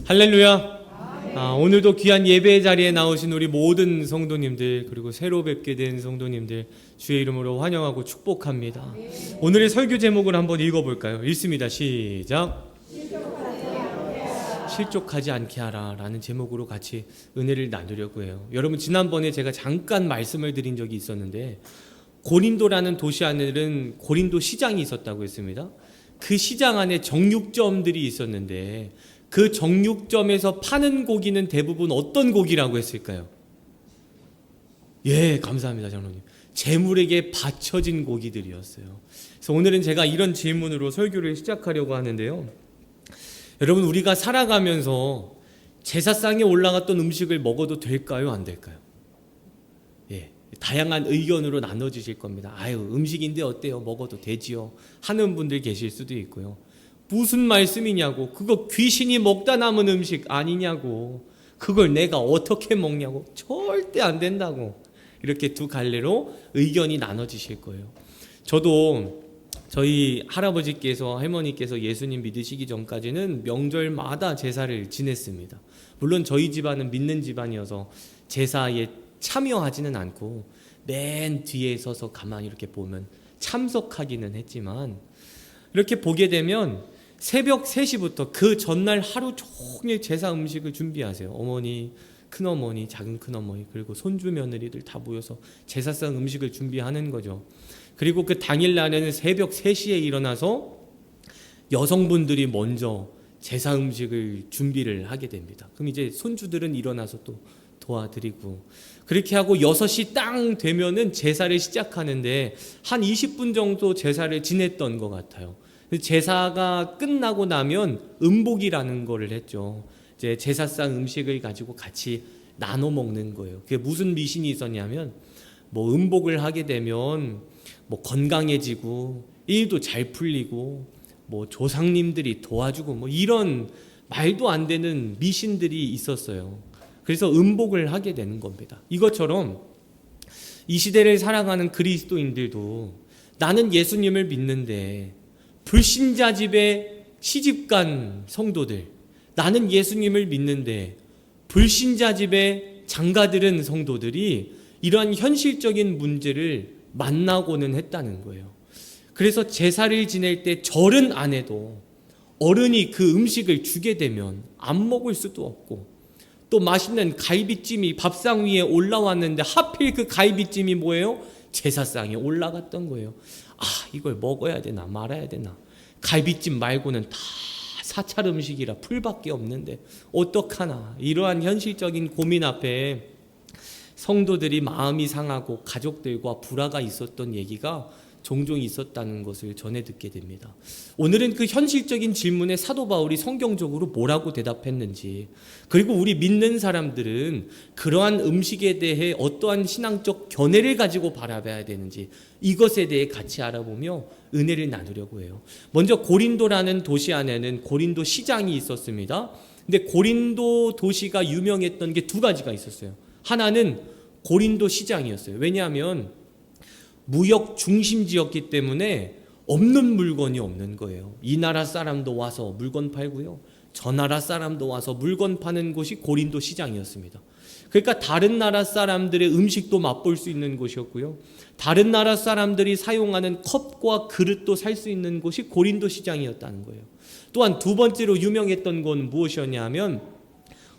할렐루야. 오늘도 귀한 예배 자리에 나오신 우리 모든 성도님들, 그리고 새로 뵙게 된 성도님들 주의 이름으로 환영하고 축복합니다. 오늘의 설교 제목을 한번 읽어볼까요? 읽습니다. 시작. 실족하지 않게 하라 라는 제목으로 같이 은혜를 나누려고 해요. 여러분, 지난번에 제가 잠깐 말씀을 드린 적이 있었는데, 고린도라는 도시 안에는 고린도 시장이 있었다고 했습니다. 그 시장 안에 정육점들이 있었는데, 그 정육점에서 파는 고기는 대부분 어떤 고기라고 했을까요? 예, 감사합니다, 장로님. 재물에게 바쳐진 고기들이었어요. 그래서 오늘은 제가 이런 질문으로 설교를 시작하려고 하는데요. 여러분, 우리가 살아가면서 제사상에 올라갔던 음식을 먹어도 될까요, 안 될까요? 예, 다양한 의견으로 나눠지실 겁니다. 아유, 음식인데 어때요? 먹어도 되지요 하는 분들 계실 수도 있고요. 무슨 말씀이냐고, 그거 귀신이 먹다 남은 음식 아니냐고, 그걸 내가 어떻게 먹냐고, 절대 안 된다고, 이렇게 두 갈래로 의견이 나눠지실 거예요. 저도 저희 할아버지께서, 할머니께서 예수님 믿으시기 전까지는 명절마다 제사를 지냈습니다. 물론 저희 집안은 믿는 집안이어서 제사에 참여하지는 않고 맨 뒤에 서서 가만히 이렇게 보면 참석하기는 했지만, 이렇게 보게 되면 새벽 3시부터 그 전날 하루 종일 제사 음식을 준비하세요. 어머니, 큰어머니, 작은 큰어머니, 그리고 손주 며느리들 다 모여서 제사상 음식을 준비하는 거죠. 그리고 그 당일날에는 새벽 3시에 일어나서 여성분들이 먼저 제사 음식을 준비를 하게 됩니다. 그럼 이제 손주들은 일어나서 또 도와드리고, 그렇게 하고 6시 땅 되면은 제사를 시작하는데 한 20분 정도 제사를 지냈던 것 같아요. 제사가 끝나고 나면 음복이라는 거를 했죠. 이제 제사상 음식을 가지고 같이 나눠 먹는 거예요. 그게 무슨 미신이 있었냐면, 뭐 음복을 하게 되면 뭐 건강해지고 일도 잘 풀리고 뭐 조상님들이 도와주고 뭐 이런 말도 안 되는 미신들이 있었어요. 그래서 음복을 하게 되는 겁니다. 이것처럼 이 시대를 살아가는 그리스도인들도 나는 예수님을 믿는데 불신자 집에 시집간 성도들, 나는 예수님을 믿는데 불신자 집에 장가들은 성도들이 이러한 현실적인 문제를 만나고는 했다는 거예요. 그래서 제사를 지낼 때 절은 안 해도 어른이 그 음식을 주게 되면 안 먹을 수도 없고, 또 맛있는 갈비찜이 밥상 위에 올라왔는데 하필 그 갈비찜이 뭐예요? 제사상에 올라갔던 거예요. 아, 이걸 먹어야 되나 말아야 되나. 갈비찜 말고는 다 사찰 음식이라 풀밖에 없는데 어떡하나. 이러한 현실적인 고민 앞에 성도들이 마음이 상하고 가족들과 불화가 있었던 얘기가 종종 있었다는 것을 전해 듣게 됩니다. 오늘은 그 현실적인 질문에 사도 바울이 성경적으로 뭐라고 대답했는지, 그리고 우리 믿는 사람들은 그러한 음식에 대해 어떠한 신앙적 견해를 가지고 바라봐야 되는지, 이것에 대해 같이 알아보며 은혜를 나누려고 해요. 먼저 고린도라는 도시 안에는 고린도 시장이 있었습니다. 근데 고린도 도시가 유명했던 게 두 가지가 있었어요. 하나는 고린도 시장이었어요. 왜냐하면 무역 중심지였기 때문에 없는 물건이 없는 거예요. 이 나라 사람도 와서 물건 팔고요, 저 나라 사람도 와서 물건 파는 곳이 고린도 시장이었습니다. 그러니까 다른 나라 사람들의 음식도 맛볼 수 있는 곳이었고요, 다른 나라 사람들이 사용하는 컵과 그릇도 살 수 있는 곳이 고린도 시장이었다는 거예요. 또한 두 번째로 유명했던 건 무엇이었냐 하면,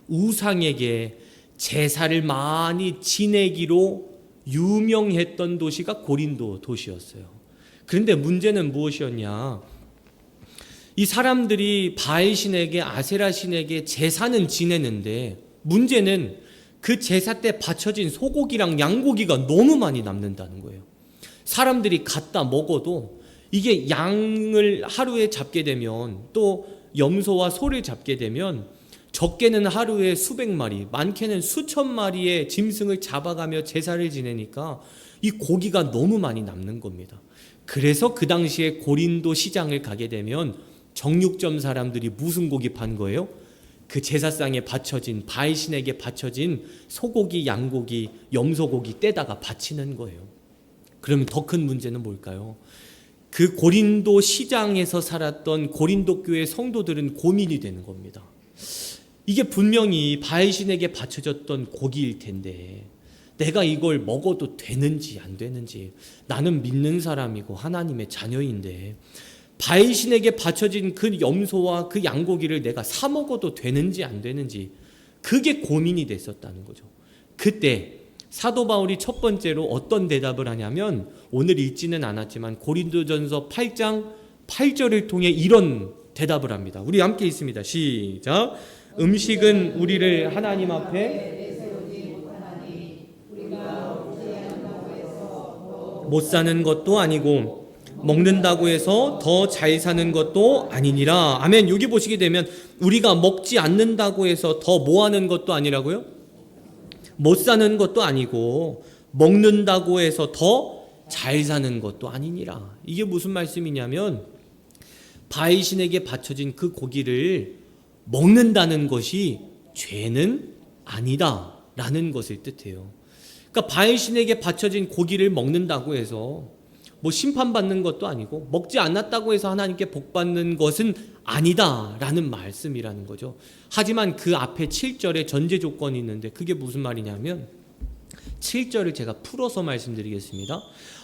우상에게 제사를 많이 지내기로 유명했던 도시가 고린도 도시였어요. 그런데 문제는 무엇이었냐? 이 사람들이 바알 신에게, 아세라 신에게 제사는 지내는데, 문제는 그 제사 때 바쳐진 소고기랑 양고기가 너무 많이 남는다는 거예요. 사람들이 갖다 먹어도 이게 양을 하루에 잡게 되면, 또 염소와 소를 잡게 되면 적게는 하루에 수백 마리, 많게는 수천 마리의 짐승을 잡아가며 제사를 지내니까 이 고기가 너무 많이 남는 겁니다. 그래서 그 당시에 고린도 시장을 가게 되면 정육점 사람들이 무슨 고기 판 거예요? 그 제사상에 바쳐진, 바알 신에게 바쳐진 소고기, 양고기, 염소고기 떼다가 바치는 거예요. 그러면 더 큰 문제는 뭘까요? 그 고린도 시장에서 살았던 고린도 교회 성도들은 고민이 되는 겁니다. 이게 분명히 바알신에게 바쳐졌던 고기일 텐데 내가 이걸 먹어도 되는지 안 되는지, 나는 믿는 사람이고 하나님의 자녀인데 바알신에게 바쳐진 그 염소와 그 양고기를 내가 사 먹어도 되는지 안 되는지, 그게 고민이 됐었다는 거죠. 그때 사도 바울이 첫 번째로 어떤 대답을 하냐면, 오늘 읽지는 않았지만 고린도전서 8장 8절을 통해 이런 대답을 합니다. 우리 함께 읽습니다. 시작. 음식은 우리를 하나님 앞에 못 사는 것도 아니고 먹는다고 해서 더 잘 사는 것도 아니니라. 아멘. 여기 보시게 되면 우리가 먹지 않는다고 해서 더 뭐 하는 것도 아니라고요? 못 사는 것도 아니고 먹는다고 해서 더 잘 사는 것도 아니니라. 이게 무슨 말씀이냐면 바알신에게 바쳐진 그 고기를 먹는다는 것이 죄는 아니다 라는 것을 뜻해요. 그러니까 바알신에게 바쳐진 고기를 먹는다고 해서 뭐 심판받는 것도 아니고 먹지 않았다고 해서 하나님께 복받는 것은 아니다 라는 말씀이라는 거죠. 하지만 그 앞에 7절에 전제 조건이 있는데 그게 무슨 말이냐면 7절을 제가 풀어서 말씀드리겠습니다.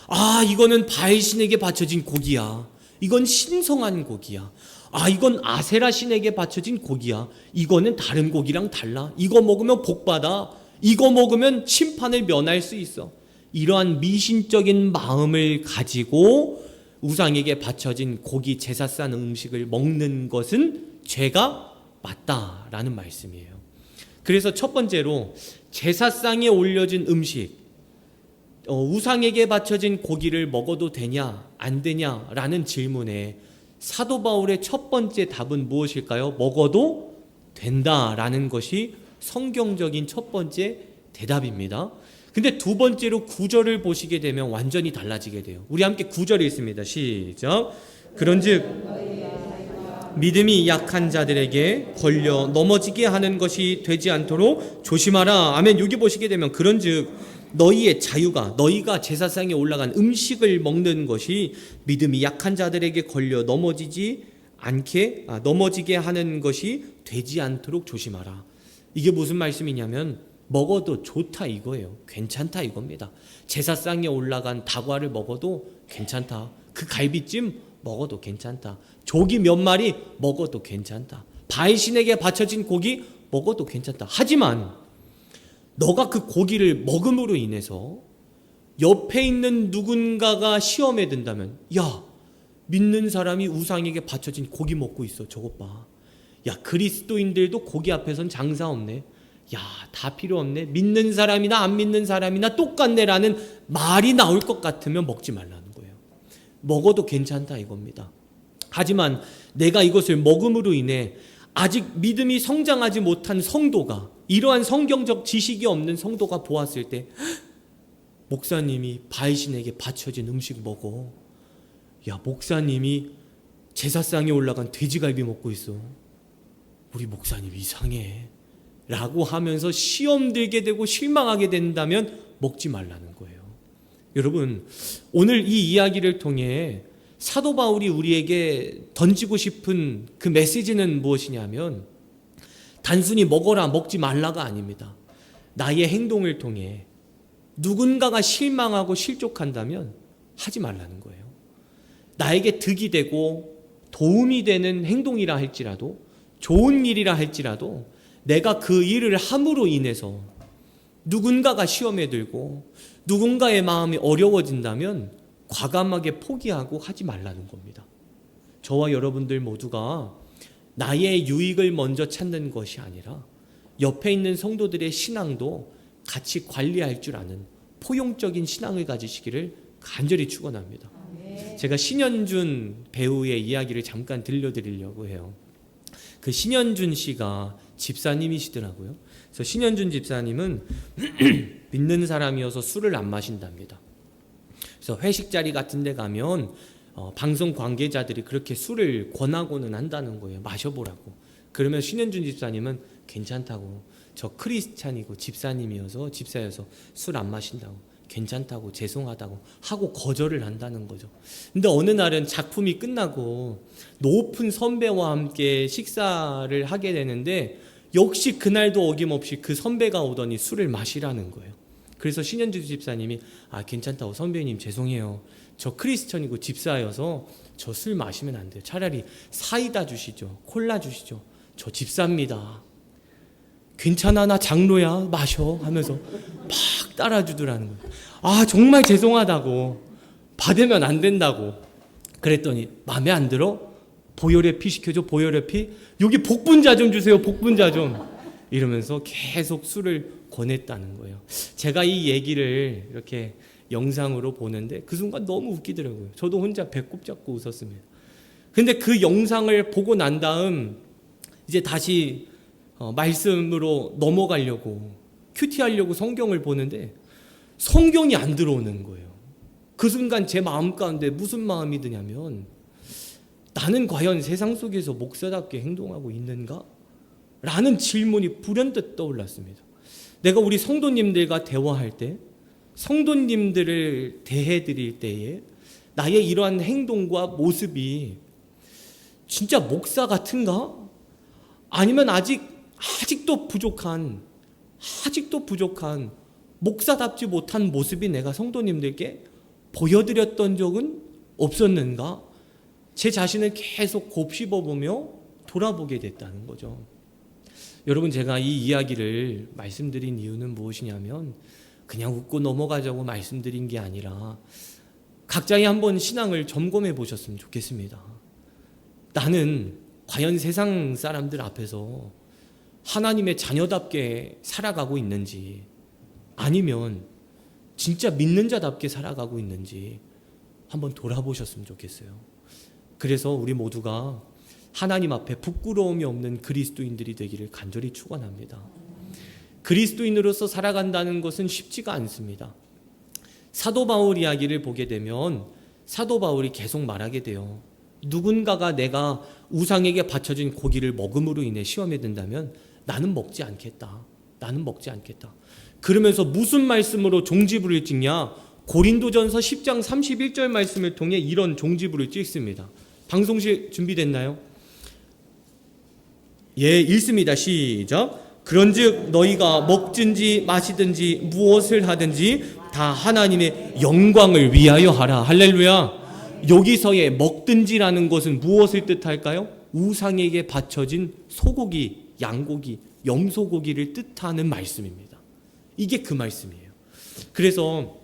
아, 이거는 바알신에게 바쳐진 고기야. 이건 신성한 고기야. 아, 이건 아세라 신에게 바쳐진 고기야. 이거는 다른 고기랑 달라. 이거 먹으면 복받아. 이거 먹으면 심판을 면할 수 있어. 이러한 미신적인 마음을 가지고 우상에게 바쳐진 고기, 제사상 음식을 먹는 것은 죄가 맞다라는 말씀이에요. 그래서 첫 번째로 제사상에 올려진 음식, 우상에게 바쳐진 고기를 먹어도 되냐 안 되냐라는 질문에 사도 바울의 첫 번째 답은 무엇일까요? 먹어도 된다라는 것이 성경적인 첫 번째 대답입니다. 근데 두 번째로 9절을 보시게 되면 완전히 달라지게 돼요. 우리 함께 9절 읽습니다. 시작. 그런즉 믿음이 약한 자들에게 걸려 넘어지게 하는 것이 되지 않도록 조심하라. 아멘. 여기 보시게 되면 그런즉 너희의 자유가, 너희가 제사상에 올라간 음식을 먹는 것이 믿음이 약한 자들에게 걸려 넘어지게 하는 것이 되지 않도록 조심하라. 이게 무슨 말씀이냐면 먹어도 좋다 이거예요. 괜찮다 이겁니다. 제사상에 올라간 다과를 먹어도 괜찮다. 그 갈비찜 먹어도 괜찮다. 조기 몇 마리 먹어도 괜찮다. 바알신에게 바쳐진 고기 먹어도 괜찮다. 하지만 너가 그 고기를 먹음으로 인해서 옆에 있는 누군가가 시험에 든다면, 야, 믿는 사람이 우상에게 바쳐진 고기 먹고 있어. 저것 봐. 야, 그리스도인들도 고기 앞에선 장사 없네. 야, 다 필요 없네. 믿는 사람이나 안 믿는 사람이나 똑같네 라는 말이 나올 것 같으면 먹지 말라는 거예요. 먹어도 괜찮다 이겁니다. 하지만 내가 이것을 먹음으로 인해 아직 믿음이 성장하지 못한 성도가, 이러한 성경적 지식이 없는 성도가 보았을 때, 목사님이 바알신에게 바쳐진 음식 먹어. 야, 목사님이 제사상에 올라간 돼지갈비 먹고 있어. 우리 목사님 이상해 라고 하면서 시험 들게 되고 실망하게 된다면 먹지 말라는 거예요. 여러분, 오늘 이 이야기를 통해 사도 바울이 우리에게 던지고 싶은 그 메시지는 무엇이냐면 단순히 먹어라 먹지 말라가 아닙니다. 나의 행동을 통해 누군가가 실망하고 실족한다면 하지 말라는 거예요. 나에게 득이 되고 도움이 되는 행동이라 할지라도, 좋은 일이라 할지라도 내가 그 일을 함으로 인해서 누군가가 시험에 들고 누군가의 마음이 어려워진다면 과감하게 포기하고 하지 말라는 겁니다. 저와 여러분들 모두가 나의 유익을 먼저 찾는 것이 아니라 옆에 있는 성도들의 신앙도 같이 관리할 줄 아는 포용적인 신앙을 가지시기를 간절히 축원합니다. 제가 신현준 배우의 이야기를 잠깐 들려드리려고 해요. 그 신현준 씨가 집사님이시더라고요. 그래서 신현준 집사님은 믿는 사람이어서 술을 안 마신답니다. 그래서 회식 자리 같은 데 가면 방송 관계자들이 그렇게 술을 권하고는 한다는 거예요. 마셔보라고. 그러면 신현준 집사님은 괜찮다고, 저 크리스찬이고 집사여서 술 안 마신다고, 괜찮다고, 죄송하다고 하고 거절을 한다는 거죠. 근데 어느 날은 작품이 끝나고 높은 선배와 함께 식사를 하게 되는데 역시 그날도 어김없이 그 선배가 오더니 술을 마시라는 거예요. 그래서 신현주 집사님이 괜찮다고, 선배님 죄송해요. 저 크리스천이고 집사여서 저 술 마시면 안 돼요. 차라리 사이다 주시죠. 콜라 주시죠. 저 집사입니다. 괜찮아, 나 장로야, 마셔 하면서 막 따라주더라는 거예요. 정말 죄송하다고, 받으면 안 된다고. 그랬더니 마음에 안 들어? 보혈의 피 시켜줘. 보혈의 피. 여기 복분자 좀 주세요. 복분자 좀. 이러면서 계속 술을 권했다는 거예요. 제가 이 얘기를 이렇게 영상으로 보는데 그 순간 너무 웃기더라고요. 저도 혼자 배꼽 잡고 웃었습니다. 근데 그 영상을 보고 난 다음 이제 다시 말씀으로 넘어가려고 큐티하려고 성경을 보는데 성경이 안 들어오는 거예요. 그 순간 제 마음 가운데 무슨 마음이 드냐면, 나는 과연 세상 속에서 목사답게 행동하고 있는가? 라는 질문이 불현듯 떠올랐습니다. 내가 우리 성도님들과 대화할 때, 성도님들을 대해드릴 때에 나의 이러한 행동과 모습이 진짜 목사 같은가? 아니면 아직도 부족한 목사답지 못한 모습이 내가 성도님들께 보여드렸던 적은 없었는가? 제 자신을 계속 곱씹어보며 돌아보게 됐다는 거죠. 여러분, 제가 이 이야기를 말씀드린 이유는 무엇이냐면 그냥 웃고 넘어가자고 말씀드린 게 아니라 각자의 한번 신앙을 점검해 보셨으면 좋겠습니다. 나는 과연 세상 사람들 앞에서 하나님의 자녀답게 살아가고 있는지, 아니면 진짜 믿는 자답게 살아가고 있는지 한번 돌아보셨으면 좋겠어요. 그래서 우리 모두가 하나님 앞에 부끄러움이 없는 그리스도인들이 되기를 간절히 축원합니다. 그리스도인으로서 살아간다는 것은 쉽지가 않습니다. 사도 바울 이야기를 보게 되면 사도 바울이 계속 말하게 돼요. 누군가가 내가 우상에게 바쳐진 고기를 먹음으로 인해 시험에 든다면 나는 먹지 않겠다. 그러면서 무슨 말씀으로 종지부를 찍냐? 고린도전서 10장 31절 말씀을 통해 이런 종지부를 찍습니다. 방송실 준비됐나요? 예, 읽습니다. 시작. 그런즉 너희가 먹든지 마시든지 무엇을 하든지 다 하나님의 영광을 위하여 하라. 할렐루야. 여기서의 먹든지라는 것은 무엇을 뜻할까요? 우상에게 바쳐진 소고기, 양고기, 염소고기를 뜻하는 말씀입니다. 이게 그 말씀이에요. 그래서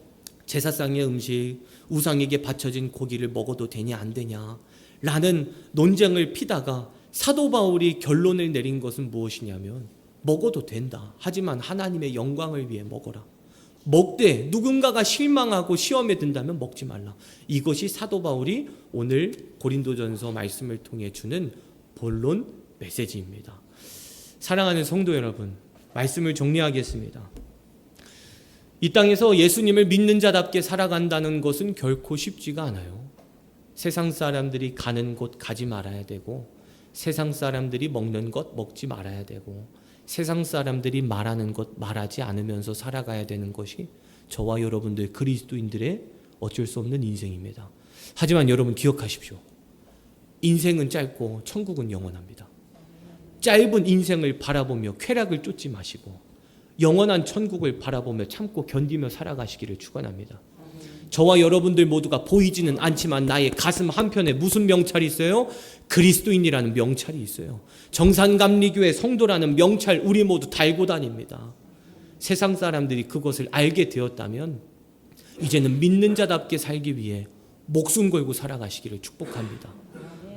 제사상의 음식, 우상에게 바쳐진 고기를 먹어도 되냐 안 되냐 라는 논쟁을 피다가 사도 바울이 결론을 내린 것은 무엇이냐면 먹어도 된다. 하지만 하나님의 영광을 위해 먹어라. 먹되 누군가가 실망하고 시험에 든다면 먹지 말라. 이것이 사도 바울이 오늘 고린도전서 말씀을 통해 주는 본론 메시지입니다. 사랑하는 성도 여러분, 말씀을 정리하겠습니다. 이 땅에서 예수님을 믿는 자답게 살아간다는 것은 결코 쉽지가 않아요. 세상 사람들이 가는 곳 가지 말아야 되고, 세상 사람들이 먹는 것 먹지 말아야 되고, 세상 사람들이 말하는 것 말하지 않으면서 살아가야 되는 것이 저와 여러분들 그리스도인들의 어쩔 수 없는 인생입니다. 하지만 여러분 기억하십시오. 인생은 짧고 천국은 영원합니다. 짧은 인생을 바라보며 쾌락을 쫓지 마시고 영원한 천국을 바라보며 참고 견디며 살아가시기를 축원합니다. 저와 여러분들 모두가 보이지는 않지만 나의 가슴 한편에 무슨 명찰이 있어요? 그리스도인이라는 명찰이 있어요. 정산감리교회 성도라는 명찰 우리 모두 달고 다닙니다. 세상 사람들이 그것을 알게 되었다면 이제는 믿는 자답게 살기 위해 목숨 걸고 살아가시기를 축복합니다.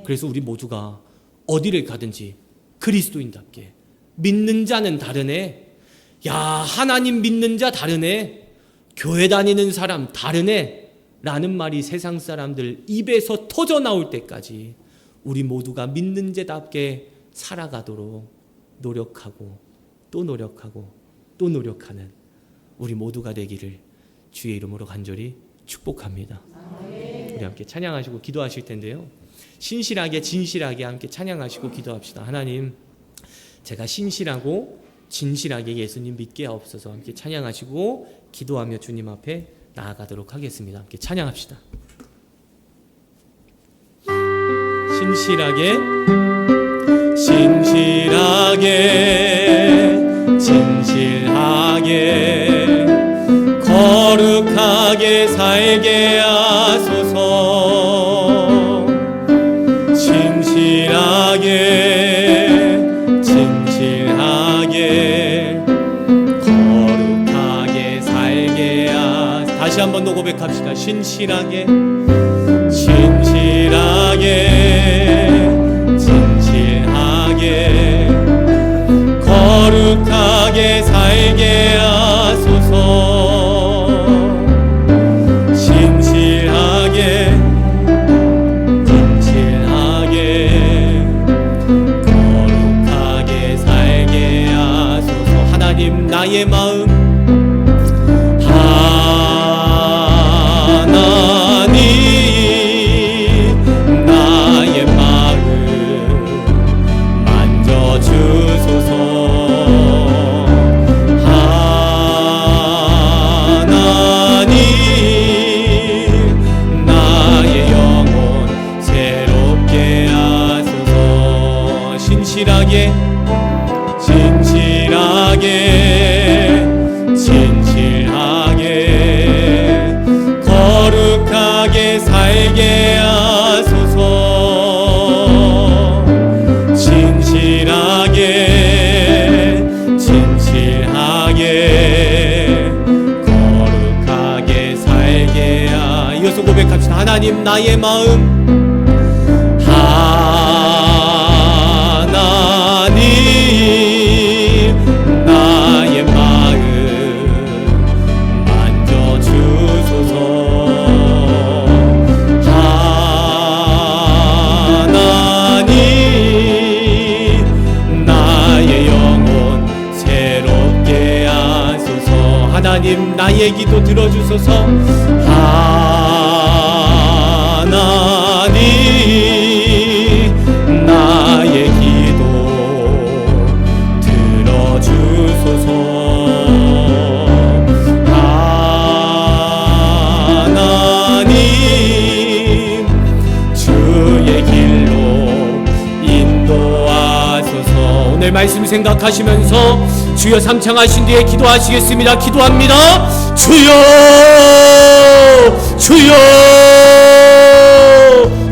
그래서 우리 모두가 어디를 가든지 그리스도인답게, 믿는 자는 다르네, 야 하나님 믿는 자 다르네, 교회 다니는 사람 다르네 라는 말이 세상 사람들 입에서 터져 나올 때까지 우리 모두가 믿는 자답게 살아가도록 노력하고 또 노력하고 또 노력하는 우리 모두가 되기를 주의 이름으로 간절히 축복합니다. 우리 함께 찬양하시고 기도하실 텐데요, 신실하게 진실하게 함께 찬양하시고 기도합시다. 하나님, 제가 신실하고 진실하게 예수님 믿게 하옵소서. 함께 찬양하시고 기도하며 주님 앞에 나아가도록 하겠습니다. 함께 찬양합시다. 신실하게 고백합시다. 신실하게 진실하게 거룩하게 살게 하소서. 진실하게 거룩하게 살게 하소서. 하나님 나의 마음 진실하게 거룩하게 살게 하소서. 진실하게 거룩하게 살게 이어서 고백합시다. 하나님 나의 마음 나의 마음 만져주소서. 하나님 나의 영혼 새롭게 하소서. 하나님 나의 기도 들어주소서. 하나님 나의 기도 들어주소서. 하나님 주의 길로 인도하소서. 오늘 말씀 생각하시면서 주여 삼창하신 뒤에 기도하시겠습니다. 기도합니다. 주여 주여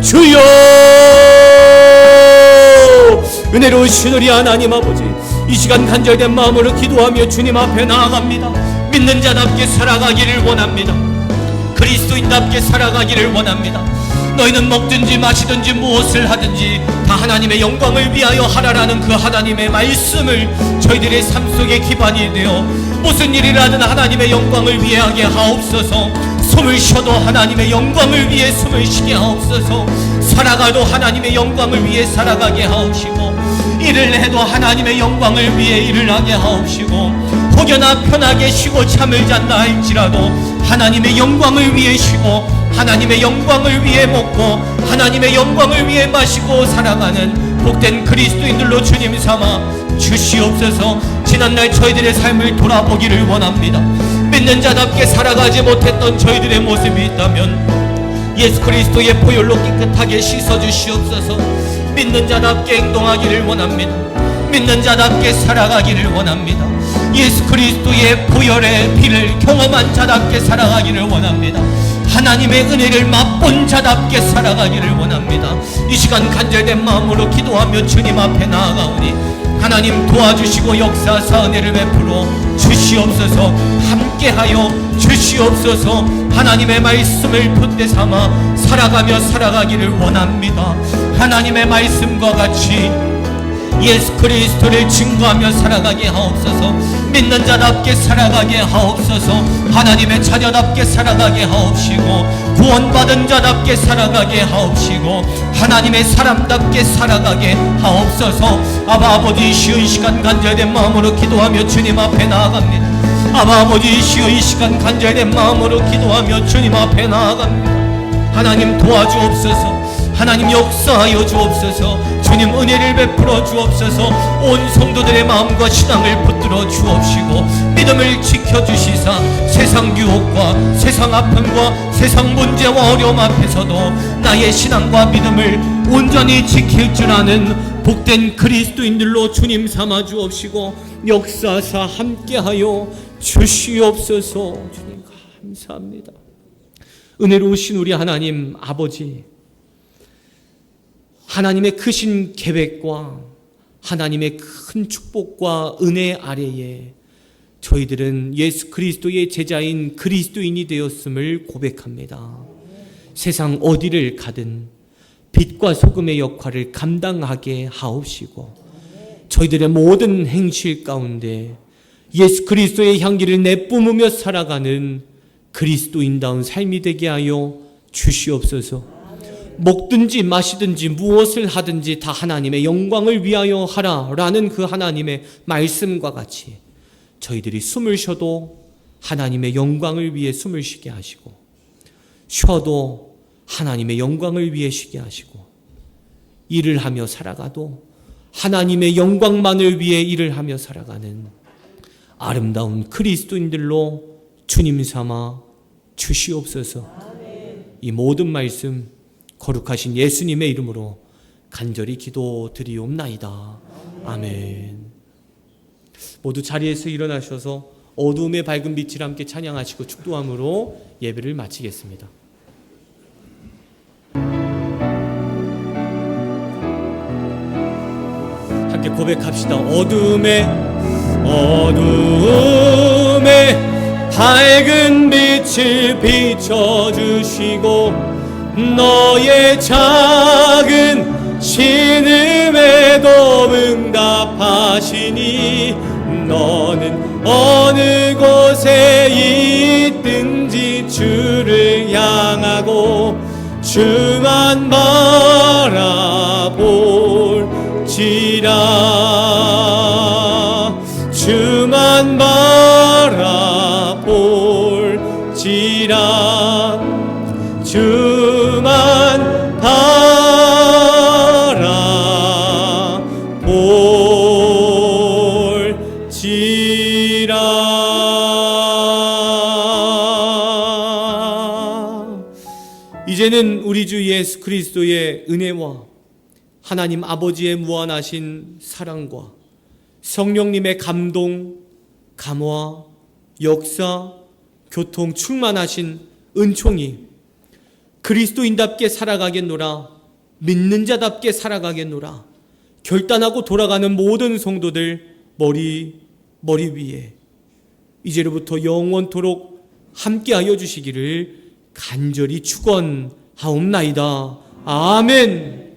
주여. 은혜로우신 우리 하나님 아버지, 이 시간 간절된 마음으로 기도하며 주님 앞에 나아갑니다. 믿는 자답게 살아가기를 원합니다. 그리스도인답게 살아가기를 원합니다. 너희는 먹든지 마시든지 무엇을 하든지 다 하나님의 영광을 위하여 하라라는 그 하나님의 말씀을 저희들의 삶 속에 기반이 되어 무슨 일을 하든 하나님의 영광을 위해 하게 하옵소서. 숨을 쉬어도 하나님의 영광을 위해 숨을 쉬게 하옵소서. 살아가도 하나님의 영광을 위해 살아가게 하옵시고, 일을 해도 하나님의 영광을 위해 일을 하게 하옵시고, 혹여나 편하게 쉬고 잠을 잔다 할지라도 하나님의 영광을 위해 쉬고 하나님의 영광을 위해 먹고 하나님의 영광을 위해 마시고 살아가는 복된 그리스도인들로 주님 삼아 주시옵소서. 지난날 저희들의 삶을 돌아보기를 원합니다. 믿는 자답게 살아가지 못했던 저희들의 모습이 있다면 예수 그리스도의 보혈로 깨끗하게 씻어주시옵소서. 믿는 자답게 행동하기를 원합니다. 믿는 자답게 살아가기를 원합니다. 예수 그리스도의 보혈의 피를 경험한 자답게 살아가기를 원합니다. 하나님의 은혜를 맛본 자답게 살아가기를 원합니다. 이 시간 간절된 마음으로 기도하며 주님 앞에 나아가오니 하나님 도와주시고 역사하사 은혜를 베풀어 주시옵소서. 함께하여 주시옵소서. 하나님의 말씀을 푯대 삼아 살아가며 살아가기를 원합니다. 하나님의 말씀과 같이 예수 그리스도를 증거하며 살아가게 하옵소서. 믿는 자답게 살아가게 하옵소서. 하나님의 자녀답게 살아가게 하옵시고, 구원받은 자답게 살아가게 하옵시고, 하나님의 사람답게 살아가게 하옵소서. 아바 아버지시여, 이 시간 간절된 마음으로 기도하며 주님 앞에 나아갑니다. 아바 아버지시여, 이 시간 간절된 마음으로 기도하며 주님 앞에 나아갑니다. 하나님 도와주옵소서. 하나님 역사하여 주옵소서. 주님 은혜를 베풀어 주옵소서. 온 성도들의 마음과 신앙을 붙들어 주옵시고 믿음을 지켜주시사 세상 유혹과 세상 아픔과 세상 문제와 어려움 앞에서도 나의 신앙과 믿음을 온전히 지킬 줄 아는 복된 그리스도인들로 주님 삼아 주옵시고 역사하사 함께하여 주시옵소서. 주님 감사합니다. 은혜로우신 우리 하나님 아버지, 하나님의 크신 계획과 하나님의 큰 축복과 은혜 아래에 저희들은 예수 그리스도의 제자인 그리스도인이 되었음을 고백합니다. 세상 어디를 가든 빛과 소금의 역할을 감당하게 하옵시고 저희들의 모든 행실 가운데 예수 그리스도의 향기를 내뿜으며 살아가는 그리스도인다운 삶이 되게 하여 주시옵소서. 먹든지 마시든지 무엇을 하든지 다 하나님의 영광을 위하여 하라라는 그 하나님의 말씀과 같이 저희들이 숨을 쉬어도 하나님의 영광을 위해 숨을 쉬게 하시고 쉬어도 하나님의 영광을 위해 쉬게 하시고 일을 하며 살아가도 하나님의 영광만을 위해 일을 하며 살아가는 아름다운 그리스도인들로 주님 삼아 주시옵소서. 이 모든 말씀 거룩하신 예수님의 이름으로 간절히 기도드리옵나이다. 아멘. 모두 자리에서 일어나셔서 어두움의 밝은 빛을 함께 찬양하시고 축도함으로 예배를 마치겠습니다. 함께 고백합시다. 어두움에 밝은 빛을 비춰주시고 너의 작은 신음에도 응답하시니 너는 어느 곳에 있든지 주를 향하고 주만 바라볼지라 주만 바라볼지라 주만 바라볼지라. 이제는 우리 주 예수 그리스도의 은혜와 하나님 아버지의 무한하신 사랑과 성령님의 감동, 감화, 역사, 교통, 충만하신 은총이 그리스도인답게 살아가겠노라, 믿는 자답게 살아가겠노라, 결단하고 돌아가는 모든 성도들 머리 위에 이제로부터 영원토록 함께하여 주시기를 간절히 축원하옵나이다. 아멘.